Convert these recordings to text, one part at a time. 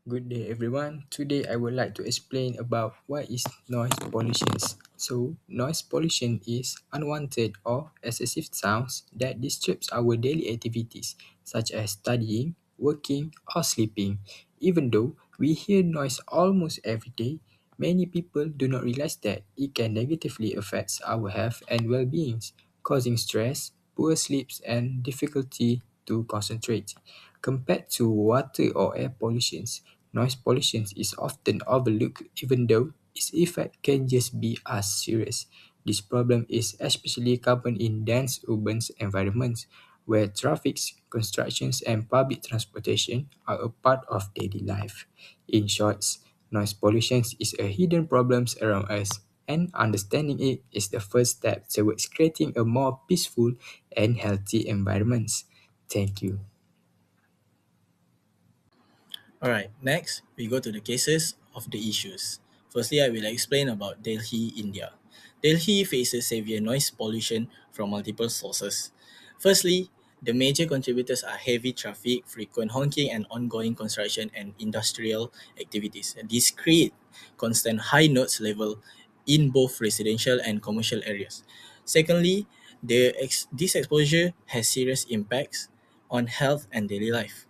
Good day, everyone. Today, I would like to explain about what is noise pollution. So, noise pollution is unwanted or excessive sounds that disturbs our daily activities, such as studying, working, or sleeping. Even though we hear noise almost every day, many people do not realize that it can negatively affect our health and well-being, causing stress, poor sleeps, and difficulty to concentrate. Compared to water or air pollution, noise pollution is often overlooked even though its effect can just be as serious. This problem is especially common in dense urban environments where traffic, constructions, and public transportation are a part of daily life. In short, noise pollution is a hidden problem around us, and understanding it is the first step towards creating a more peaceful and healthy environment. Thank you. Alright, next we go to the cases of the issues. Firstly, I will explain about Delhi, India. Delhi faces severe noise pollution from multiple sources. Firstly, the major contributors are heavy traffic, frequent honking, and ongoing construction and industrial activities. These create constant high noise level in both residential and commercial areas. Secondly, this exposure has serious impacts on health and daily life,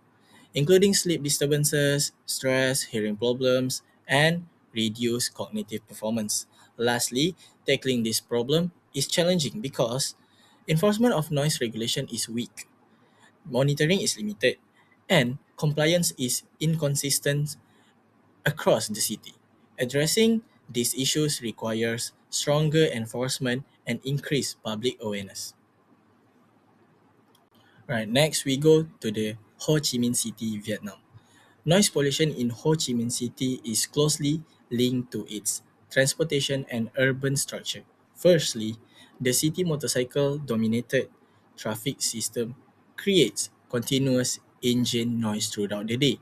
including sleep disturbances, stress, hearing problems, and reduced cognitive performance. Lastly, tackling this problem is challenging because enforcement of noise regulation is weak, monitoring is limited, and compliance is inconsistent across the city. Addressing these issues requires stronger enforcement and increased public awareness. Right, next we go to the Ho Chi Minh City, Vietnam. Noise pollution in Ho Chi Minh City is closely linked to its transportation and urban structure. Firstly, the city motorcycle dominated traffic system creates continuous engine noise throughout the day,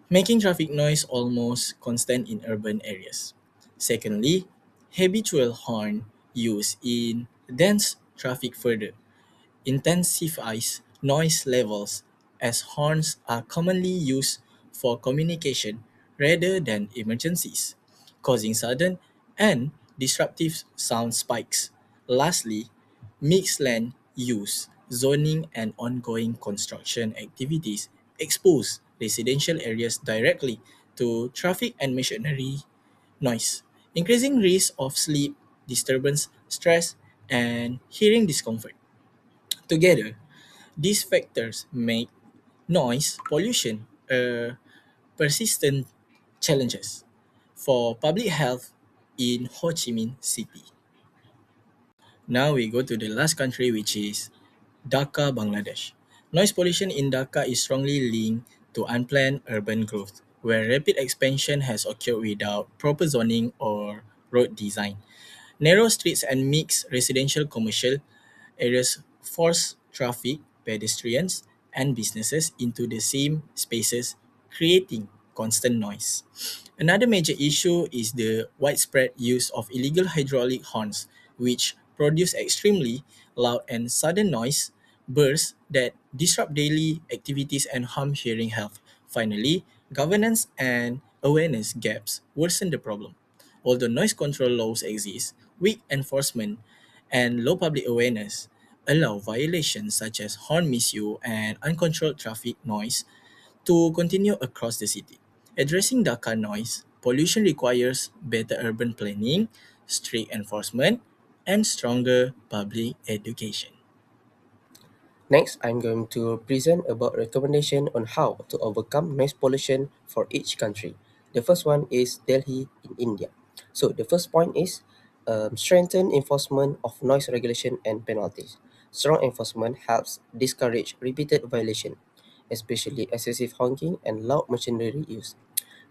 making traffic noise almost constant in urban areas. Secondly, habitual horn use in dense traffic further intensifies noise levels as horns are commonly used for communication rather than emergencies, causing sudden and disruptive sound spikes. Lastly, mixed land use, zoning, and ongoing construction activities expose residential areas directly to traffic and machinery noise, increasing risk of sleep disturbance, stress, and hearing discomfort. Together, these factors make noise pollution a persistent challenges for public health in Ho Chi Minh City. Now we go to the last country, which is Dhaka, Bangladesh. Noise pollution in Dhaka is strongly linked to unplanned urban growth, where rapid expansion has occurred without proper zoning or road design. Narrow streets and mixed residential commercial areas force traffic, pedestrians, and businesses into the same spaces, creating constant noise. Another major issue is the widespread use of illegal hydraulic horns, which produce extremely loud and sudden noise bursts that disrupt daily activities and harm hearing health. Finally, governance and awareness gaps worsen the problem. Although noise control laws exist, weak enforcement and low public awareness allow violations such as horn misuse and uncontrolled traffic noise to continue across the city. Addressing Dhaka noise pollution requires better urban planning, strict enforcement, and stronger public education. Next, I'm going to present about recommendation on how to overcome noise pollution for each country. The first one is Delhi in India. So the first point is strengthen enforcement of noise regulation and penalties. Strong enforcement helps discourage repeated violation, especially excessive honking and loud machinery use.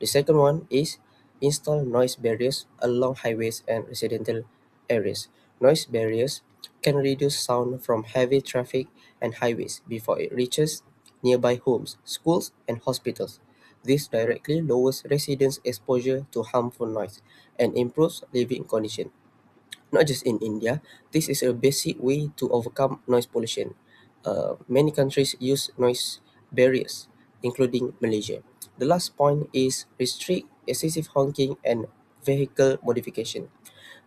The second one is install noise barriers along highways and residential areas. Noise barriers can reduce sound from heavy traffic and highways before it reaches nearby homes, schools, and hospitals. This directly lowers residents' exposure to harmful noise and improves living conditions. Not just in India, this is a basic way to overcome noise pollution. Many countries use noise barriers, including Malaysia. The last point is restrict excessive honking and vehicle modification.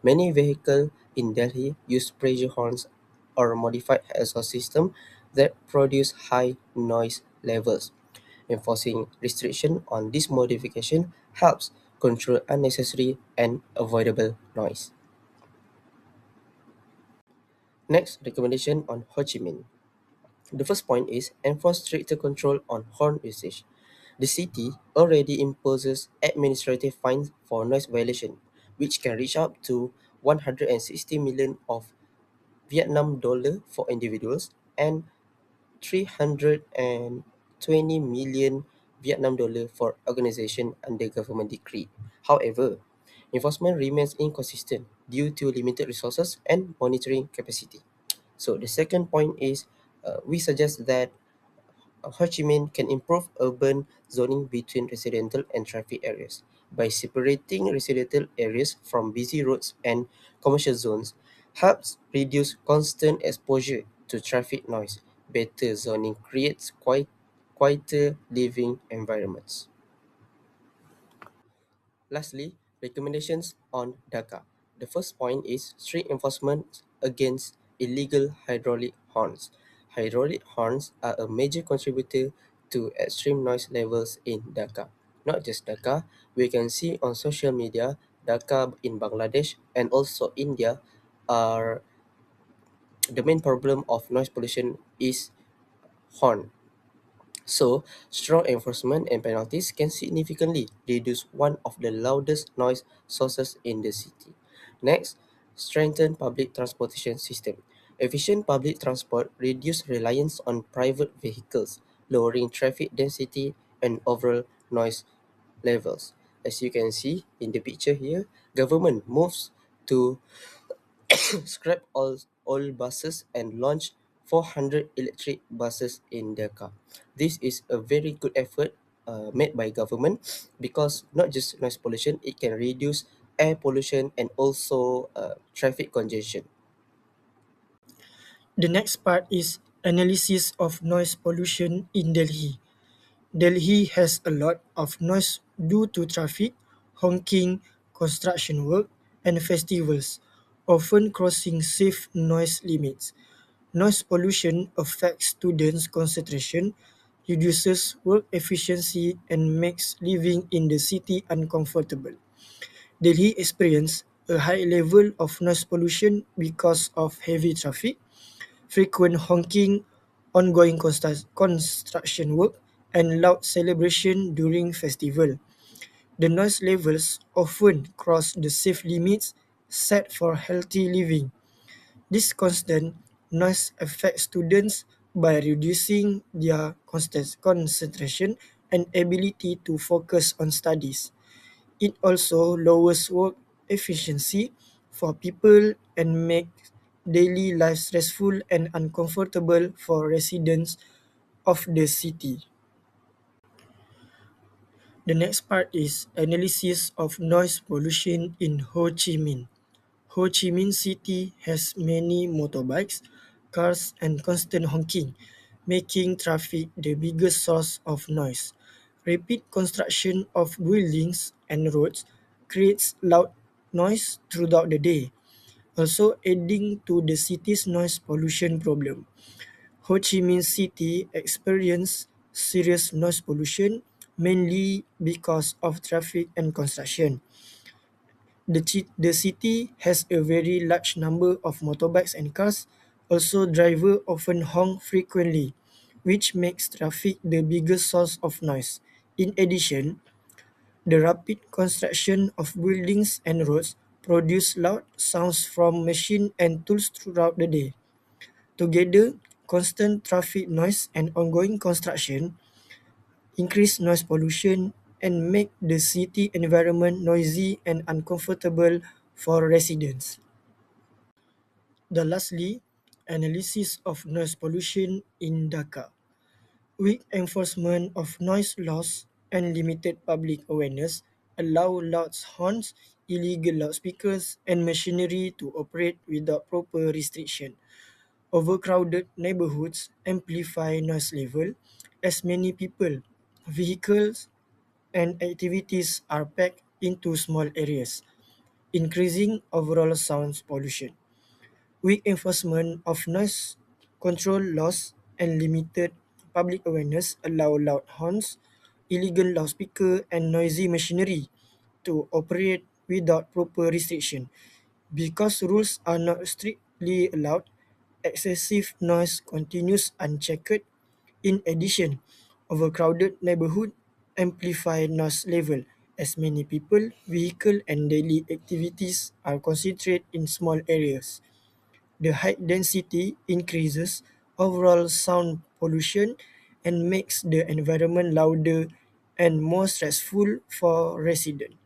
Many vehicles in Delhi use pressure horns or modified exhaust system that produce high noise levels. Enforcing restriction on this modification helps control unnecessary and avoidable noise. Next, recommendation on Ho Chi Minh. The first point is enforce stricter control on horn usage. The city already imposes administrative fines for noise violation, which can reach up to 160 million of Vietnam dollar for individuals and 320 million Vietnam dollar for organization under government decree. However, enforcement remains inconsistent due to limited resources and monitoring capacity. So the second point is we suggest that Ho Chi Minh can improve urban zoning between residential and traffic areas. By separating residential areas from busy roads and commercial zones, helps reduce constant exposure to traffic noise. Better zoning creates quieter living environments. Lastly, recommendations on DACA. The first point is strict enforcement against illegal hydraulic horns. Hydraulic horns are a major contributor to extreme noise levels in Dhaka. Not just Dhaka, we can see on social media Dhaka in Bangladesh and also India are the main problem of noise pollution is horn. So, strong enforcement and penalties can significantly reduce one of the loudest noise sources in the city. Next, strengthen public transportation system. Efficient public transport reduce reliance on private vehicles, lowering traffic density and overall noise levels. As you can see in the picture here, government moves to scrap all buses and launch 400 electric buses in Dhaka. This is a very good effort made by government because not just noise pollution, it can reduce air pollution and also traffic congestion. The next part is analysis of noise pollution in Delhi. Delhi has a lot of noise due to traffic, honking, construction work, and festivals, often crossing safe noise limits. Noise pollution affects students' concentration, reduces work efficiency, and makes living in the city uncomfortable. Delhi experiences a high level of noise pollution because of heavy traffic, frequent honking, ongoing construction work, and loud celebration during festival. The noise levels often cross the safe limits set for healthy living. This constant noise affects students by reducing their concentration and ability to focus on studies. It also lowers work efficiency for people and makes daily life stressful and uncomfortable for residents of the city. The next part is analysis of noise pollution in Ho Chi Minh. Ho Chi Minh City has many motorbikes, cars, and constant honking, making traffic the biggest source of noise. Rapid construction of buildings and roads creates loud noise throughout the day, also adding to the city's noise pollution problem. Ho Chi Minh City experienced serious noise pollution mainly because of traffic and construction. The city has a very large number of motorbikes and cars. Also, drivers often honk frequently, which makes traffic the biggest source of noise. In addition, the rapid construction of buildings and roads produce loud sounds from machines and tools throughout the day. Together, constant traffic noise and ongoing construction increase noise pollution and make the city environment noisy and uncomfortable for residents. Lastly, analysis of noise pollution in Dhaka. Weak enforcement of noise laws and limited public awareness allow loud horns, illegal loudspeakers, and machinery to operate without proper restriction. Overcrowded neighborhoods amplify noise level as many people, vehicles, and activities are packed into small areas, increasing overall sound pollution. Weak enforcement of noise control laws and limited public awareness allow loud horns, illegal loudspeaker, and noisy machinery to operate without proper restriction. Because rules are not strictly allowed, excessive noise continues unchecked. In addition, overcrowded neighborhood amplify noise level as many people, vehicle, and daily activities are concentrated in small areas. The high density increases overall sound pollution and makes the environment louder and more stressful for residents.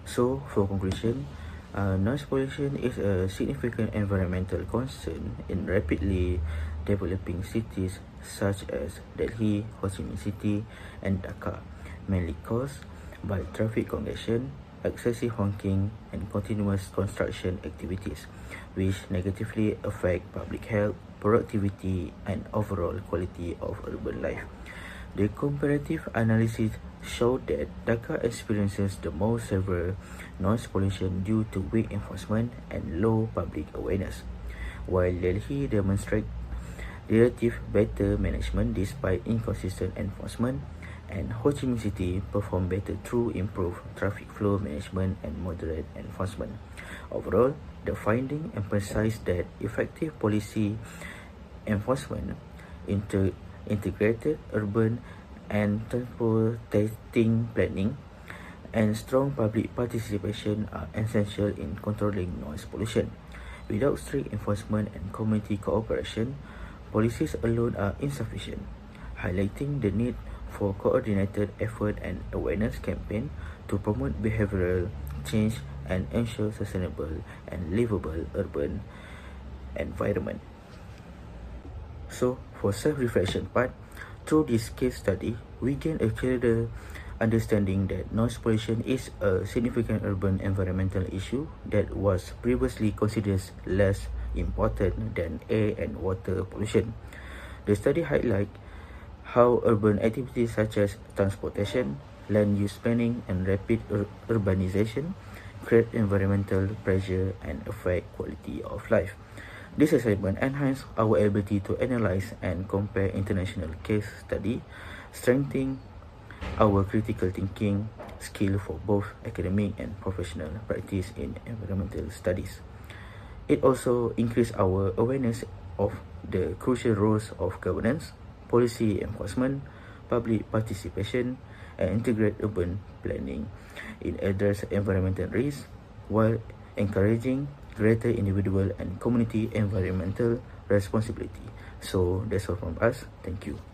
So, for conclusion, noise pollution is a significant environmental concern in rapidly developing cities such as Delhi, Ho Chi Minh City, and Dhaka, mainly caused by traffic congestion, excessive honking, and continuous construction activities, which negatively affect public health, productivity, and overall quality of urban life. The comparative analysis showed that Dhaka experiences the most severe noise pollution due to weak enforcement and low public awareness, while Delhi demonstrates relative better management despite inconsistent enforcement, and Ho Chi Minh City performed better through improved traffic flow management and moderate enforcement. Overall, the finding emphasized that effective policy enforcement, integrated urban and transporting planning, and strong public participation are essential in controlling noise pollution. Without strict enforcement and community cooperation, policies alone are insufficient, highlighting the need for coordinated effort and awareness campaign to promote behavioral change and ensure sustainable and livable urban environment. So, for self-reflection part, through this case study, we gain a clearer understanding that noise pollution is a significant urban environmental issue that was previously considered less important than air and water pollution. The study highlights how urban activities such as transportation, land use planning, and rapid urbanization create environmental pressure and affect quality of life. This assessment enhances our ability to analyze and compare international case study, strengthening our critical thinking skill for both academic and professional practice in environmental studies. It also increased our awareness of the crucial roles of governance, policy enforcement, public participation, and integrated urban planning in address environmental risks while encouraging greater individual and community environmental responsibility. So that's all from us. Thank you.